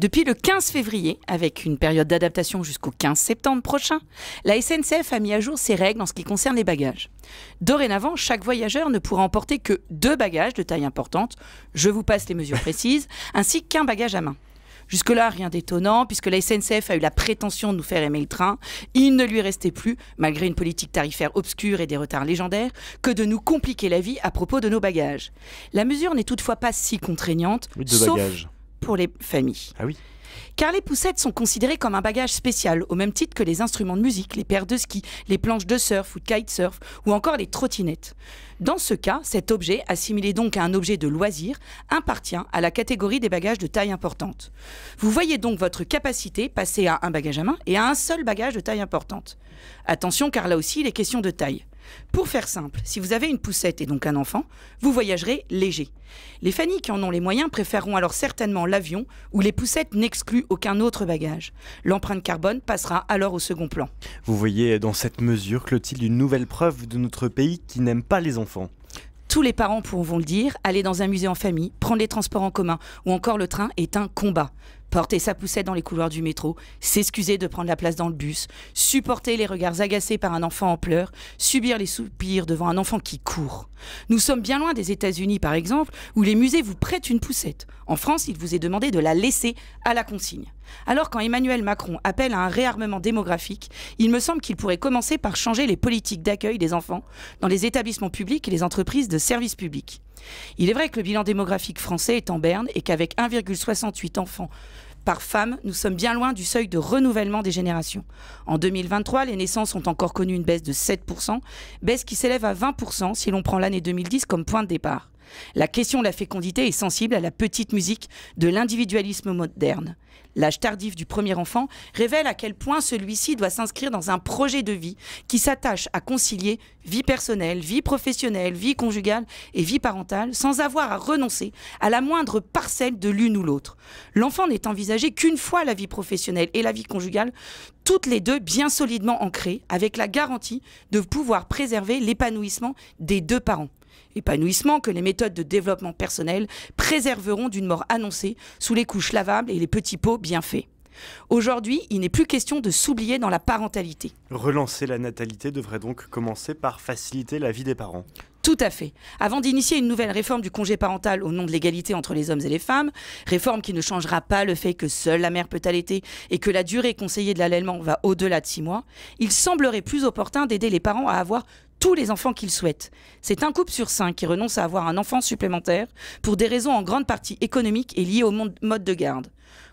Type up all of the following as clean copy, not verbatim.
Depuis le 15 février, avec une période d'adaptation jusqu'au 15 septembre prochain, la SNCF a mis à jour ses règles en ce qui concerne les bagages. Dorénavant, chaque voyageur ne pourra emporter que 2 bagages de taille importante, je vous passe les mesures précises, ainsi qu'un bagage à main. Jusque-là, rien d'étonnant, puisque la SNCF a eu la prétention de nous faire aimer le train. Il ne lui restait plus, malgré une politique tarifaire obscure et des retards légendaires, que de nous compliquer la vie à propos de nos bagages. La mesure n'est toutefois pas si contraignante, sauf pour les familles. Ah oui. Car les poussettes sont considérées comme un bagage spécial, au même titre que les instruments de musique, les paires de ski, les planches de surf ou de kitesurf, ou encore les trottinettes. Dans ce cas, cet objet, assimilé donc à un objet de loisir, appartient à la catégorie des bagages de taille importante. Vous voyez donc votre capacité passer à un bagage à main et à un seul bagage de taille importante. Attention, car là aussi, il est question de taille. Pour faire simple, si vous avez une poussette et donc un enfant, vous voyagerez léger. Les familles qui en ont les moyens préféreront alors certainement l'avion, où les poussettes n'excluent aucun autre bagage. L'empreinte carbone passera alors au second plan. Vous voyez dans cette mesure, Clotilde, une nouvelle preuve de notre pays qui n'aime pas les enfants. Tous les parents pourront le dire, aller dans un musée en famille, prendre les transports en commun ou encore le train est un combat. Porter sa poussette dans les couloirs du métro, s'excuser de prendre la place dans le bus, supporter les regards agacés par un enfant en pleurs, subir les soupirs devant un enfant qui court. Nous sommes bien loin des États-Unis par exemple, où les musées vous prêtent une poussette. En France, il vous est demandé de la laisser à la consigne. Alors quand Emmanuel Macron appelle à un réarmement démographique, il me semble qu'il pourrait commencer par changer les politiques d'accueil des enfants dans les établissements publics et les entreprises de services publics. Il est vrai que le bilan démographique français est en berne et qu'avec 1,68 enfants par femme, nous sommes bien loin du seuil de renouvellement des générations. En 2023, les naissances ont encore connu une baisse de 7%, baisse qui s'élève à 20% si l'on prend l'année 2010 comme point de départ. La question de la fécondité est sensible à la petite musique de l'individualisme moderne. L'âge tardif du premier enfant révèle à quel point celui-ci doit s'inscrire dans un projet de vie qui s'attache à concilier vie personnelle, vie professionnelle, vie conjugale et vie parentale sans avoir à renoncer à la moindre parcelle de l'une ou l'autre. L'enfant n'est envisagé qu'une fois la vie professionnelle et la vie conjugale, toutes les deux bien solidement ancrées, avec la garantie de pouvoir préserver l'épanouissement des 2 parents. Épanouissement que les méthodes de développement personnel préserveront d'une mort annoncée sous les couches lavables et les petits pots bien faits. Aujourd'hui, il n'est plus question de s'oublier dans la parentalité. Relancer la natalité devrait donc commencer par faciliter la vie des parents. Tout à fait. Avant d'initier une nouvelle réforme du congé parental au nom de l'égalité entre les hommes et les femmes, réforme qui ne changera pas le fait que seule la mère peut allaiter et que la durée conseillée de l'allaitement va au-delà de 6 mois, il semblerait plus opportun d'aider les parents à avoir tous les enfants qu'ils souhaitent. C'est un couple sur 5 qui renonce à avoir un enfant supplémentaire pour des raisons en grande partie économiques et liées au mode de garde.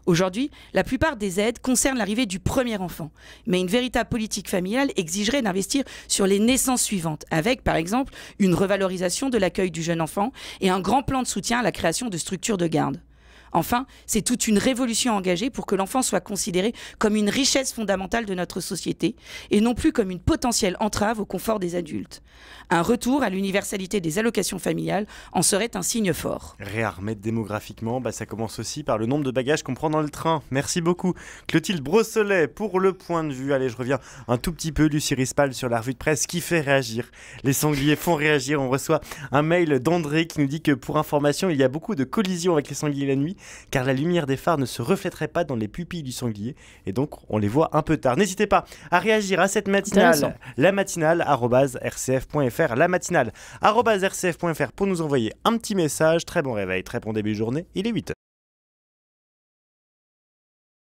Aujourd'hui, la plupart des aides concernent l'arrivée du premier enfant. Mais une véritable politique familiale exigerait d'investir sur les naissances suivantes, avec par exemple une revalorisation de l'accueil du jeune enfant et un grand plan de soutien à la création de structures de garde. Enfin, c'est toute une révolution engagée pour que l'enfant soit considéré comme une richesse fondamentale de notre société et non plus comme une potentielle entrave au confort des adultes. Un retour à l'universalité des allocations familiales en serait un signe fort. Réarmer démographiquement, ça commence aussi par le nombre de bagages qu'on prend dans le train. Merci beaucoup Clotilde Brossolet pour le point de vue. Allez, je reviens un tout petit peu, Lucie Rispal, sur la revue de presse qui fait réagir. Les sangliers font réagir. On reçoit un mail d'André qui nous dit que pour information, il y a beaucoup de collisions avec les sangliers la nuit car la lumière des phares ne se reflèterait pas dans les pupilles du sanglier et donc on les voit un peu tard. N'hésitez pas à réagir à cette matinale, la matinale @rcf.fr, la matinale @rcf.fr pour nous envoyer un petit message. Très bon réveil, très bon début de journée, il est 8h.